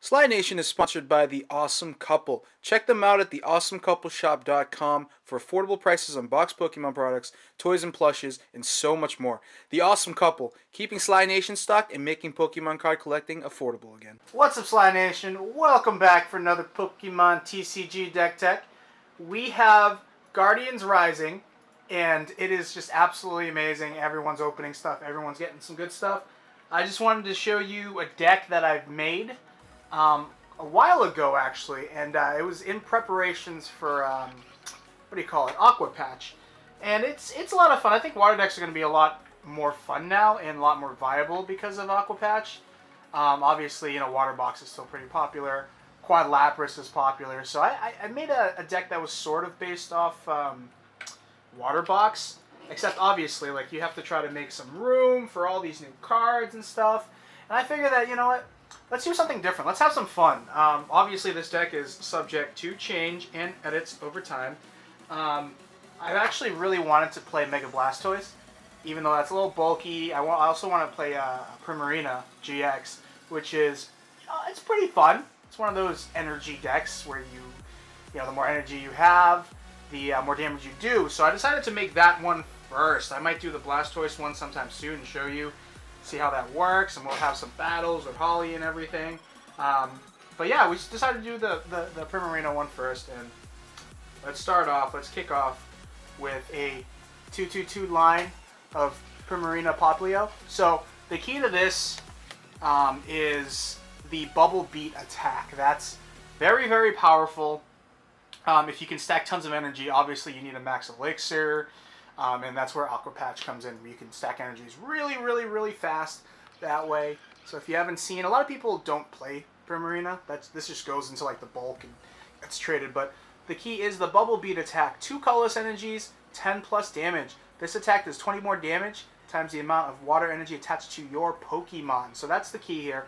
Sly Nation is sponsored by The Awesome Couple. Check them out at theawesomecoupleshop.com for affordable prices on boxed Pokemon products, toys and plushes, and so much more. The Awesome Couple, keeping Sly Nation stocked and making Pokemon card collecting affordable again. What's up, Sly Nation? Welcome back for another Pokemon TCG Deck Tech. We have Guardians Rising, and it is just absolutely amazing. Everyone's opening stuff. Everyone's getting some good stuff. I just wanted to show you a deck that I've made a while ago, actually, and it was in preparations for Aqua patch, and it's a lot of fun. I think water decks are going to be a lot more fun now and a lot more viable because of Aqua patch. Obviously, you know, water box is still pretty popular. Quad Lapras is popular, so I made a deck that was sort of based off water box, except obviously, like, you have to try to make some room for all these new cards and stuff. And I figured that, you know what, let's do something different. Let's have some fun. Obviously, this deck is subject to change and edits over time. I actually really wanted to play Mega Blastoise, even though that's a little bulky. I also want to play Primarina GX, which is, it's pretty fun. It's one of those energy decks where you know, the more energy you have, the more damage you do. So I decided to make that one first. I might do the Blastoise one sometime soon and show you, see how that works, and we'll have some battles with Holly and everything. But yeah, we decided to do the Primarina one first, and let's kick off with a 2/2/2 line of Primarina Poplio. So the key to this is the Bubble Beat attack. That's very, very powerful. If you can stack tons of energy, obviously you need a max elixir, and that's where Aqua Patch comes in, where you can stack energies really, really, really fast that way. So if you haven't seen, a lot of people don't play Primarina. This just goes into like the bulk and gets traded, but the key is the Bubble Beat attack. 2 colorless energies, 10 plus damage. This attack does 20 more damage times the amount of water energy attached to your Pokemon. So that's the key here.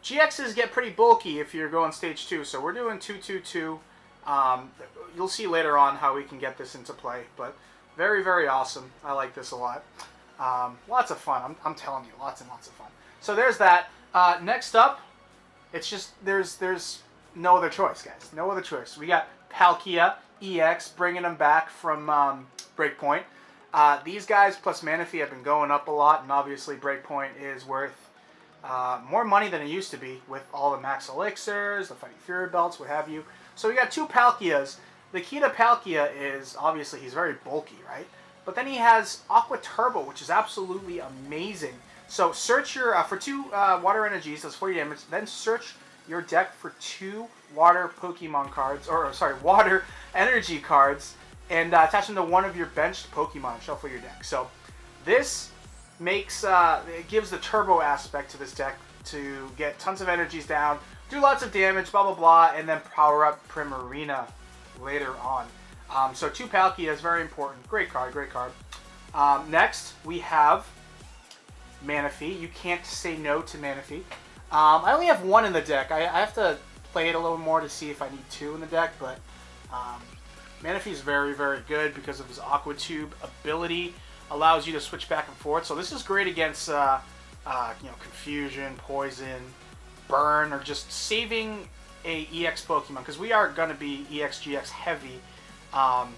GXs get pretty bulky if you're going stage 2, so we're doing 2/2/2. You'll see later on how we can get this into play, but very, very awesome. I like this a lot. Lots of fun. I'm telling you, lots and lots of fun. So there's that. Next up, it's just, there's no other choice, guys. No other choice. We got Palkia EX, bringing them back from Breakpoint. These guys plus Manaphy have been going up a lot, and obviously Breakpoint is worth more money than it used to be with all the max elixirs, the Fighting Fury belts, what have you. So we got 2 Palkias. The key to Palkia is, obviously, he's very bulky, right? But then he has Aqua Turbo, which is absolutely amazing. So search your, for 2 water energies, that's 40 damage, then search your deck for 2 water Pokemon cards, or sorry, water energy cards, and attach them to one of your benched Pokemon and shuffle your deck. So this makes, it gives the turbo aspect to this deck to get tons of energies down, do lots of damage, blah, blah, blah, and then power up Primarina later on. So 2 Palkia is very important. Great card, great card. Next, we have Manaphy. You can't say no to Manaphy. I only have 1 in the deck. I have to play it a little more to see if I need 2 in the deck, but Manaphy is very, very good because of his Aqua Tube ability. Allows you to switch back and forth. So this is great against you know, Confusion, Poison, Burn, or just saving a EX Pokemon, because we are going to be EX GX heavy, and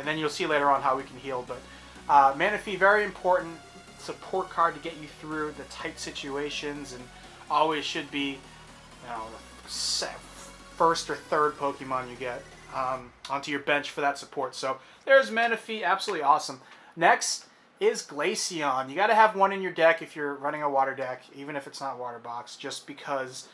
then you'll see later on how we can heal. But Manaphy, very important support card to get you through the tight situations, and always should be, you know, the first or third Pokemon you get onto your bench for that support. So there's Manaphy, absolutely awesome. Next is Glaceon. You got to have 1 in your deck if you're running a water deck, even if it's not water box, just because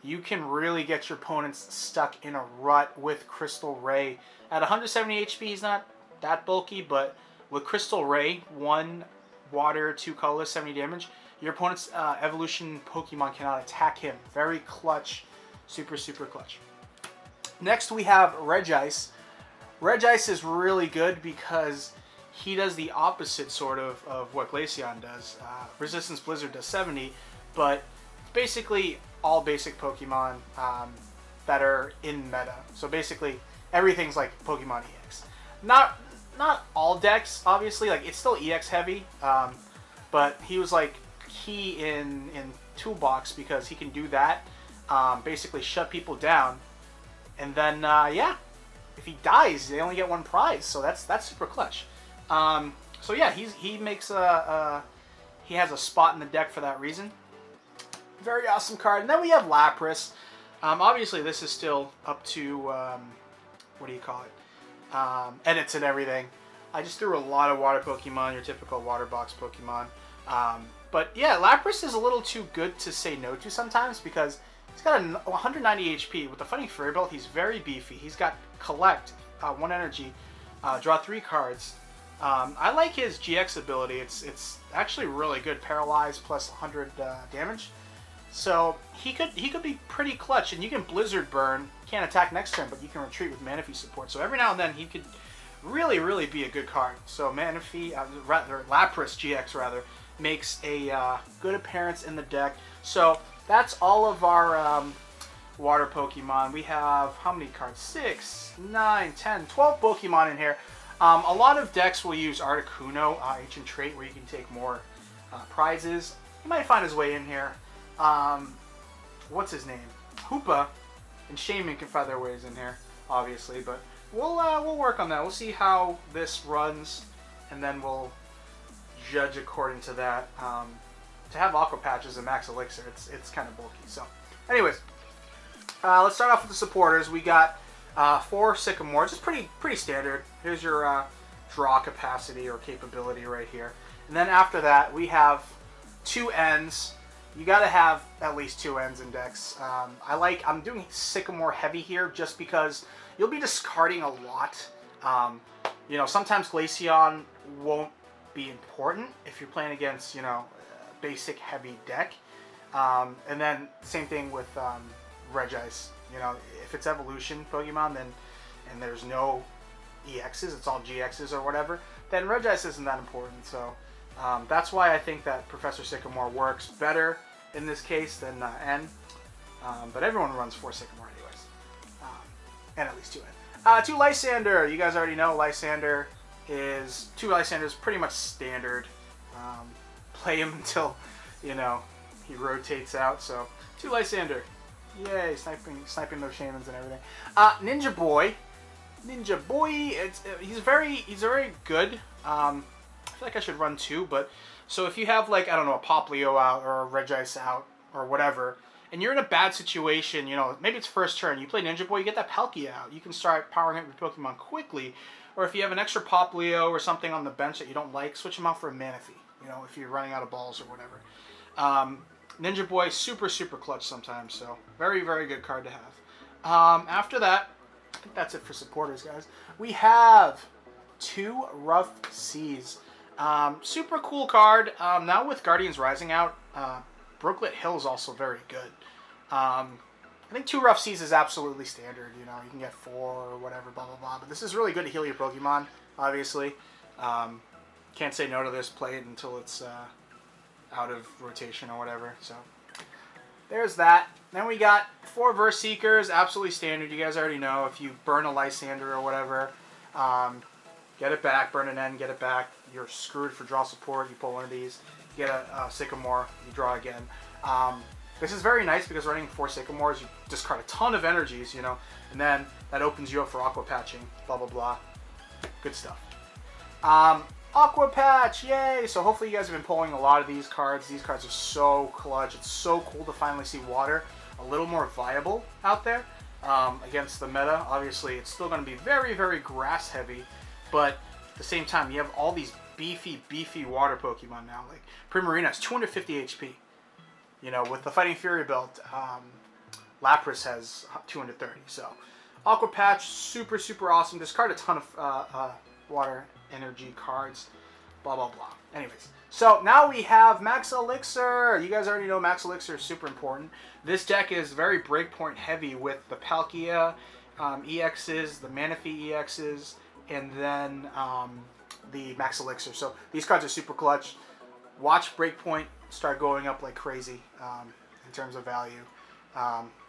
you can really get your opponents stuck in a rut with Crystal Ray. At 170 HP, he's not that bulky, but with Crystal Ray, 1 water, 2 colorless, 70 damage, your opponent's evolution Pokemon cannot attack him. Very clutch. Super, super clutch. Next, we have Regice. Regice is really good because he does the opposite sort of what Glaceon does. Resistance Blizzard does 70, but basically all basic Pokemon that are in meta. So basically everything's like Pokemon EX. Not all decks, obviously. Like, it's still EX heavy, but he was like key in toolbox because he can do that, basically shut people down, and then yeah, if he dies, they only get one prize, so that's super clutch. So yeah, he makes he has a spot in the deck for that reason. Very awesome card. And then we have Lapras. Obviously, this is still up to what do you call it? Edits and everything. I just threw a lot of water Pokemon, your typical water box Pokemon. But yeah, Lapras is a little too good to say no to sometimes because he's got 190 HP. With the Fighting Fury Belt, he's very beefy. He's got Collect, 1 energy, draw 3 cards. I like his GX ability. It's actually really good. Paralyze plus 100 damage. So he could be pretty clutch, and you can Blizzard Burn. Can't attack next turn, but you can retreat with Manaphy support. So every now and then he could really be a good card. So Manaphy, Lapras GX rather, makes a good appearance in the deck. So that's all of our water Pokemon. We have how many cards? 6, 9, 10, 12 Pokemon in here. A lot of decks will use Articuno, Ancient Trait, where you can take more prizes. He might find his way in here. What's his name? Hoopa and Shaman can find their ways in here, obviously, but we'll work on that. We'll see how this runs, and then we'll judge according to that. To have Aqua Patch as a max elixir, it's kind of bulky. So, anyways, let's start off with the supporters. We got 4 Sycamore, just pretty standard. Here's your draw capacity or capability right here, and then after that we have 2 ends. You got to have at least 2 ends in decks. I'm doing Sycamore heavy here just because you'll be discarding a lot. You know, sometimes Glaceon won't be important if you're playing against, you know, basic heavy deck. And then same thing with Regice. You know, if it's evolution Pokemon, then and there's no EXs, it's all GXs or whatever, then Regice isn't that important. So that's why I think that Professor Sycamore works better in this case than N. But everyone runs 4 Sycamore anyways. And at least 2 N. 2 Lysander. You guys already know Lysander is... 2 Lysander is pretty much standard. Play him until, you know, he rotates out. So 2 Lysander. Yay, sniping those shamans and everything. Ninja Boy. Ninja Boy, he's very good. I feel like I should run 2, but so if you have, like, I don't know, a Poplio out or a Regice out or whatever, and you're in a bad situation, you know, maybe it's first turn, you play Ninja Boy, you get that Palkia out. You can start powering up your Pokemon quickly, or if you have an extra Poplio or something on the bench that you don't like, switch him out for a Manaphy, you know, if you're running out of balls or whatever. Ninja Boy, super clutch sometimes, so very good card to have. After that, I think that's it for supporters, guys. We have 2 Rough Seas. Super cool card. Now with Guardians Rising out, Brooklet Hill is also very good. I think 2 Rough Seas is absolutely standard. You know, you can get 4 or whatever, blah, blah, blah. But this is really good to heal your Pokemon, obviously. Can't say no to this. Play it until it's out of rotation or whatever. So there's that. Then we got 4 Verse Seekers, absolutely standard. You guys already know. If you burn a Lysander or whatever, get it back, burn an end, get it back. You're screwed for draw support. You pull one of these, you get a Sycamore, you draw again. This is very nice because running 4 Sycamores, you discard a ton of energies, you know, and then that opens you up for Aqua Patching, blah, blah, blah. Good stuff. Aqua Patch, yay! So hopefully you guys have been pulling a lot of these cards. These cards are so clutch. It's so cool to finally see water a little more viable out there against the meta. Obviously, it's still going to be very grass heavy, but at the same time, you have all these beefy water Pokemon now. Like Primarina has 250 HP. You know, with the Fighting Fury belt, Lapras has 230. So Aqua Patch, super awesome. Discard a ton of water energy cards, blah blah blah. Anyways, so now we have Max Elixir. You guys already know Max Elixir is super important. This deck is very breakpoint heavy with the Palkia EXs, the Manaphy EXs, and then the Max Elixir. So these cards are super clutch. Watch breakpoint start going up like crazy in terms of value.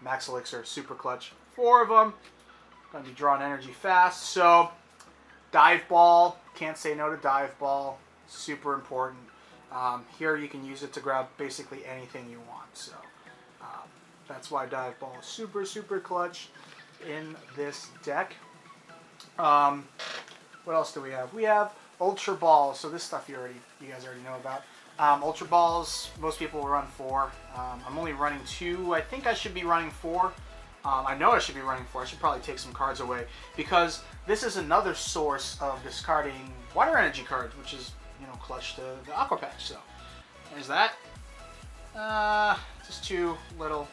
Max Elixir, super clutch. 4 of them. Gonna be drawing energy fast. So Dive Ball, can't say no to Dive Ball. Super important. Here you can use it to grab basically anything you want. So that's why Dive Ball is super, super clutch in this deck. What else do we have? We have Ultra Balls. So this stuff you guys already know about. Ultra Balls, most people will run 4. I'm only running 2. I think I should be running 4. I know I should be running 4. I should probably take some cards away because this is another source of discarding water energy cards, which is, clutch to the Aqua patch. So there's that. Just 2 little.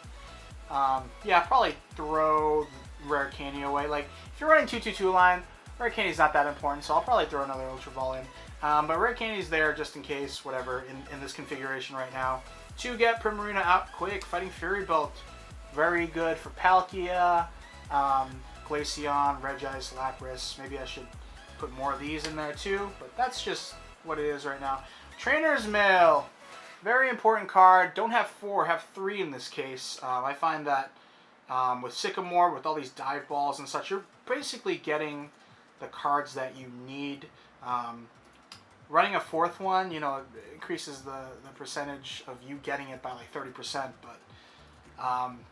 Yeah, probably throw the Rare Candy away. Like if you're running 2/2/2 line, Rare Candy's not that important, so I'll probably throw another Ultra Ball in. But Rare Candy's there just in case, whatever, in this configuration right now. To get Primarina out quick, Fighting Fury Belt. Very good for Palkia, Glaceon, Regice, Lapras. Maybe I should put more of these in there too, but that's just what it is right now. Trainer's Mail. Very important card. Don't have 4, have 3 in this case. I find that with Sycamore, with all these dive balls and such, you're basically getting the cards that you need. Running a 4th one, it increases the percentage of you getting it by like 30%. But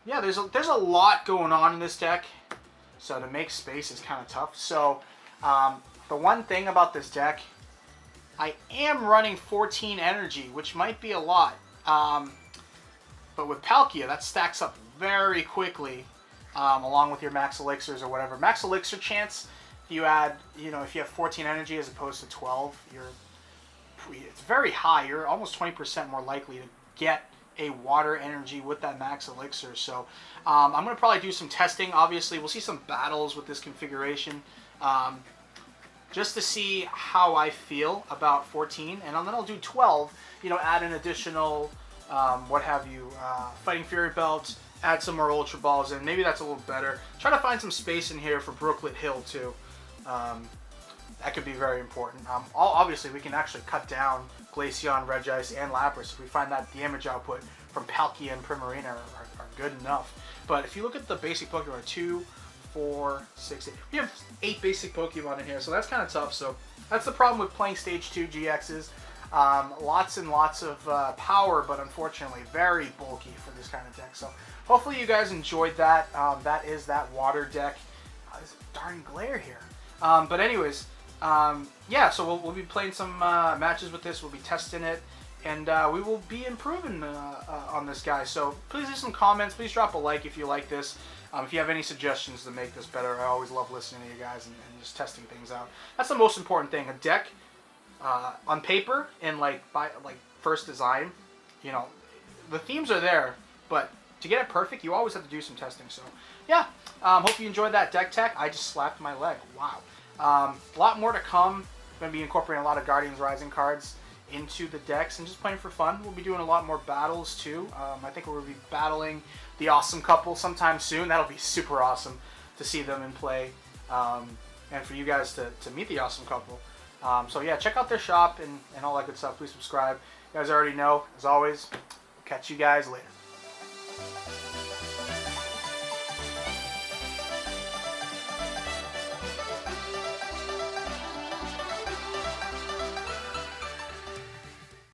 yeah, there's a lot going on in this deck, so to make space is kind of tough. So the one thing about this deck, I am running 14 energy, which might be a lot. But with Palkia, that stacks up very quickly, along with your max elixirs or whatever. Max elixir chance, if you add, if you have 14 energy as opposed to 12, it's very high. You're almost 20% more likely to get a water energy with that max elixir. So I'm going to probably do some testing. Obviously, we'll see some battles with this configuration. Just to see how I feel about 14, and then I'll do 12, add an additional, what have you, Fighting Fury Belt, add some more Ultra Balls in. Maybe that's a little better. Try to find some space in here for Brooklet Hill, too. That could be very important. Obviously, we can actually cut down Glaceon, Regice, and Lapras if we find that damage output from Palkia and Primarina are good enough. But if you look at the basic Pokemon, 2, 4, 6, 8. We have 8 basic Pokemon in here, so that's kind of tough. So that's the problem with playing Stage 2 GXs. Lots and lots of power, but unfortunately very bulky for this kind of deck. So hopefully you guys enjoyed that. That is that water deck. There's a darn glare here. But anyways, yeah, so we'll be playing some matches with this. We'll be testing it, and we will be improving on this guy. So please leave some comments. Please drop a like if you like this. If you have any suggestions to make this better, I always love listening to you guys and just testing things out. That's the most important thing. A deck on paper and by first design, the themes are there, but to get it perfect, you always have to do some testing. So yeah, hope you enjoyed that deck tech. I just slapped my leg. Wow. A lot more to come. Going to be incorporating a lot of Guardians Rising cards into the decks and just playing for fun. We'll be doing a lot more battles too. I think we'll be battling the Awesome Couple sometime soon. That'll be super awesome to see them in play, and for you guys to meet the Awesome Couple. So yeah, check out their shop and all that good stuff. Please subscribe. You guys already know. As always, catch you guys later.